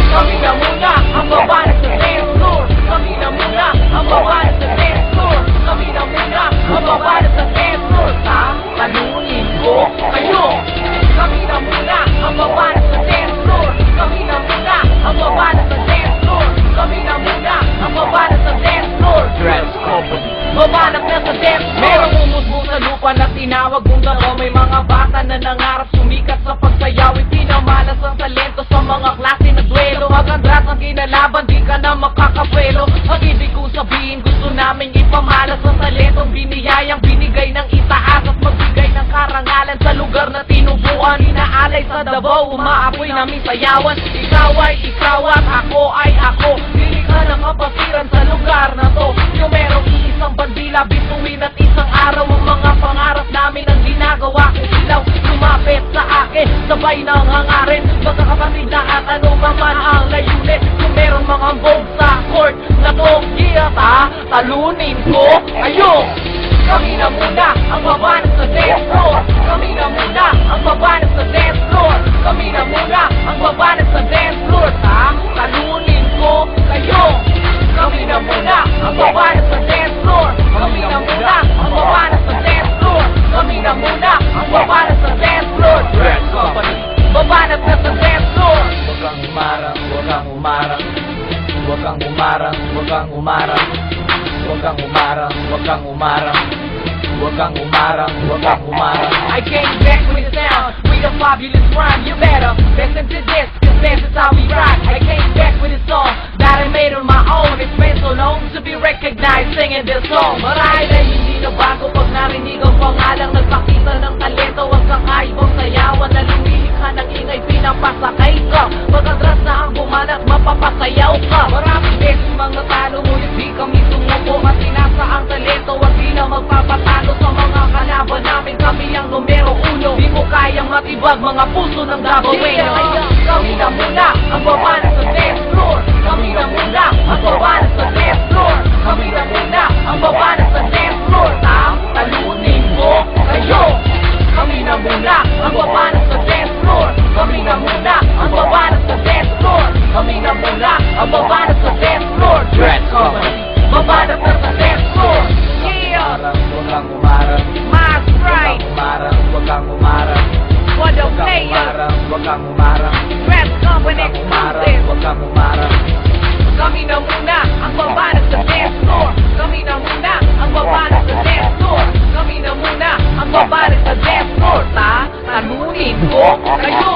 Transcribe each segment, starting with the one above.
Kami na muna ang babae sa dance floor. Kami na muna ang babae sa dance floor. Kami na muna ang babae sa dance floor. Talunin ko kayo. Kami na muna ang babae sa dance floor. Kami na muna ang babae sa dance floor. Kami na muna ang babae sa dance floor. Dress company. Babanat na sa dance floor. Merong umusbong sa lupa na tinawag kong daro. May mga bata na nangarap sumikat sa pagsayaw. Pinamalas ang talento sa mga klase na duelo. Magandras ang kinalaban, di ka na makakapwelo. Ang ibig kong sabihin, gusto naming ipamalas ang talentong biniyayang binigay ng itaas at magbigay ng karangalan sa lugar na tinubuan. Inaalay sa Davao, umaapoy namin sayawan. Ikaw ay ikaw at ako ay ako. Hindi ka ng kapasiran sa lugar na to. Yung merong iisang bandila, bituin at isang araw. Ang mga pangarap namin ang ginagawa kong ilaw. Lumapit sa akin, sabay nang hangarin. Magkakapatid na at ano pa man ang layunin. Kung merong mga vogue sa court na to, talunin ko kayo. Kami na muna ang babae sa dance floor. Kami na muna ang babae sa dance floor. Kami na muna ang babae sa dance floor. Talunin ko kayo. Kami na muna ang babae sa dance floor. Kami na muna ang babae sa dance floor. Kami na muna ang babae sa dance floor. Dress company. Babae na sa dance floor. Huwag kang umarang, huwag kang umarang. Huwag kang umarang, huwag kang umarang. Huwag kang umarang, huwag kang umarang. Huwag kang umarang, huwag kang umarang. I came back with the sound, with a fabulous rhyme. You better listen to this, cause this is how we rock. I came back with a song that I made on my own. It's been so long to be recognized singing this song. Marahil ay hindi na bago pag narinig ang pangalang nagpakita ng talento. Ang kakaibang sayawan na lumilikha ng ingay, pinapasakay ka. Magandras na ang bumanat, mapapasayaw ka. Maraming beses mga talo mo, hindi kami sumuko. At tinasa ang talento at di na magpapatalo sa mga kalaban namin. Kami ang numero uno, di mo kayang matibag mga puso ng Davao-eno. Kami na muna ang babae sa dance floor. Kami na muna ang babae sa dance floor. Kami na muna ang babae sa dance floor. Talunin ko kayo. Kami na muna ang babae sa dance floor. Kami na muna ang babae sa dance floor. Kami na muna ang babae sa dance floor. Dress company. Babae sa dance floor. Yeah. Huwag kang umarang. Mas right. Huwag kang umarang. For the players. Huwag kang umarang. Dress company Huwag kang umarang. exclusive. Huwag kang umarang. Kami na muna ang babae sa dance floor. Kami na muna ang babae sa dance floor. Kami na muna ang babae sa dance floor. Talunin ko kayo.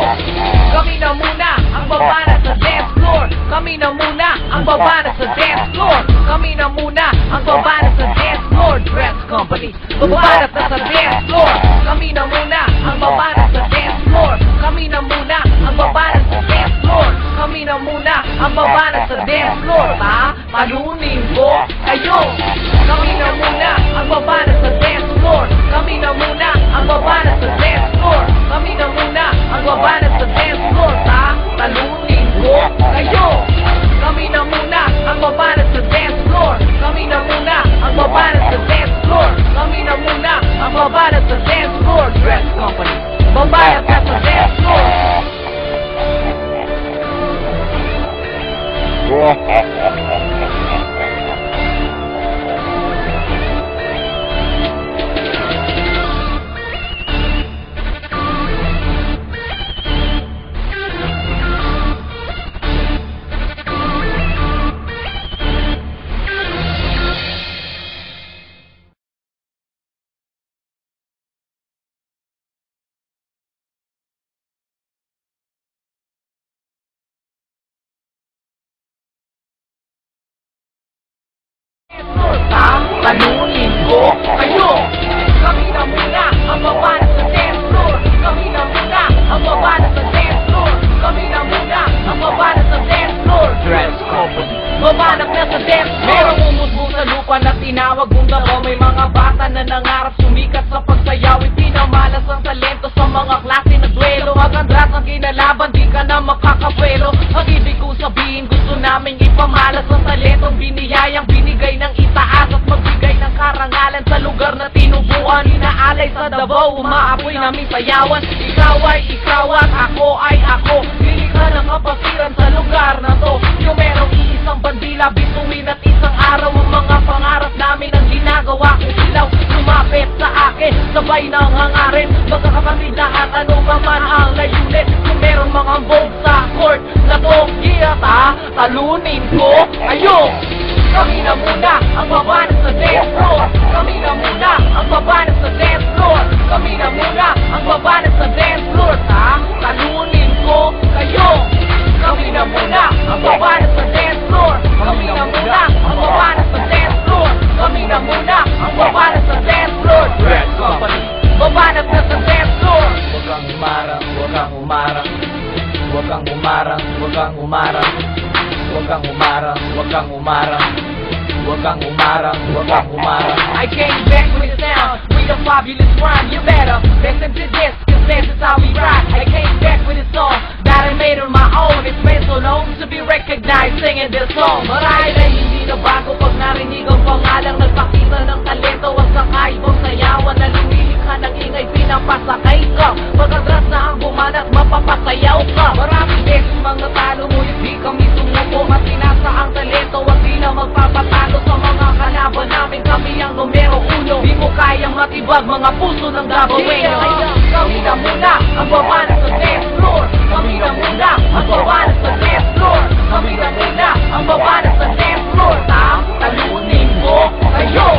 Kami na muna ang babae sa dance floor. Kami na muna ang babae sa dance floor. Kami na muna ang babae sa dance floor. Dress company. Babae sa dance floor. Kami na muna ang babae sa dance floor. Kami na muna ang babae sa dance floor. Kami na muna ang babae sa dance floor. Talunin ko kayo. Kami na muna ang babae sa dance floor. Kami na muna ang babae sa dance floor. Kami na muna ang babae sa dance floor. Talunin ko kayo. Kami na muna ang babae sa dance floor. Kami na muna ang babae sa dance floor. Kami na muna ang babae sa dance floor. Dress company. Babae sa dance floor. Talunin ko kayo. Kami na muna ang babae sa dance floor. Kami na muna ang babae sa dance floor. Kami na muna ang babae sa dance floor. Dress company. Babanat na sa dance floor. Merong umusbong sa lupa na tinawag kong daro. May mga bata na nangarap sumikat sa pagsayaw. Pinamalas ang talento sa mga klase na duelo. Magandras ang kinalaban, di ka na makakapwelo. Ang ibig kong sabihin, gusto naming ipamalas ang talentong biniyayang binigay ng sayawan. Ikaw ay ikaw at ako ay ako. Hindi ka ng kapasiran sa lugar na to. Yung merong iisang bandila, bituin at isang araw. Ang mga pangarap namin ang ginagawa kong ilaw. Lumapit sa akin, sabay ng hangarin. Magkakapatid lahat, ano pa man ang layunin. Kung merong mga vote sa court na to, talunin ko. Ayun! Kami na muna ang babanas sa dance floor. Kami na muna ang babanas sa dance floor. Kami na muna ang babanas sa dance floor. Talunin ko kayo. Kami na muna ang babanas sa dance floor. Kami na muna ang babanas sa dance floor. Kami na muna ang babanas sa dance floor. Dread Company. Babanas na sa dance floor. Huwag kang umarang, huwag kang umarang. Huwag kang umarang, huwag kang umarang. Huwag kang umarang, huwag kang umarang. Huwag kang umarang, huwag kang umarang. I came back with a sound, with a fabulous rhyme. You better listen to this, cause this is how we ride. I came back with a song that I made on my own. It's been so long to be recognized singing this song. Marahil ay hindi na bago pag narinig ang pangalang nagpakita ng talento. Ang sakay kong sayawan na lumilikha ng ingay, pinapasakay ka. Pagkatras na ang bumanat, mapapasayaw ka. Maraming beses mga talo mo, hindi kami sumuko. At pinasa ang talento, wag di na magpapatalo sa mga kalaban namin. Kami ang numero uno, di mo kayang matibag mga puso ng gagawin. Kami na muna ang babanas sa dance floor. Kami na muna ang babanas sa dance floor. Kami na muna ang babanas sa dance floor. Talunin ko kayo.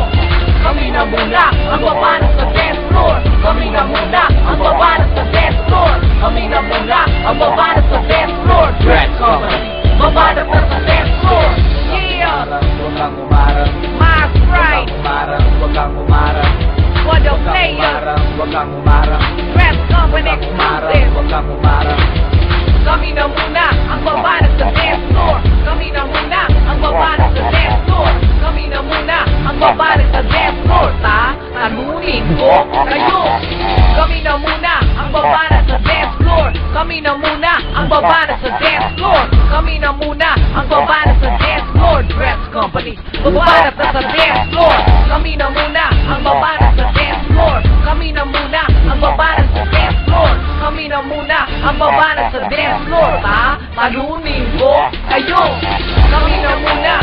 Kami na muna ang babanas sa dance floor. Kami na muna ang babanas sa dance floor. Kami na muna ang babanas sa dance floor. Dread Company. Babanas na sa dance floor. Yeah! Huwag kang umarang. Mass right! Huwag kang umarang. For the Huwag kang players, umarang, huwag kang umarang. Dress Company Huwag kang umarang, exclusive. huwag kang umarang. Kami na muna ang babanas sa dance floor. Kami na muna ang babanas sa dance floor. Kami na muna ang babanas sa dance floor. Talunin ko kayo. Kami na muna ang babanas sa dance floor. Kami na muna ang babanas sa dance floor. Kami na muna ang babanas sa dance floor. Dress Company, babanas na sa dance floor. Kami na muna ang babanas sa dance floor. Kami na muna ang babanas sa dance floor. Kami na muna ang babanas sa dance floor. Talunin ko kayo. Kami na muna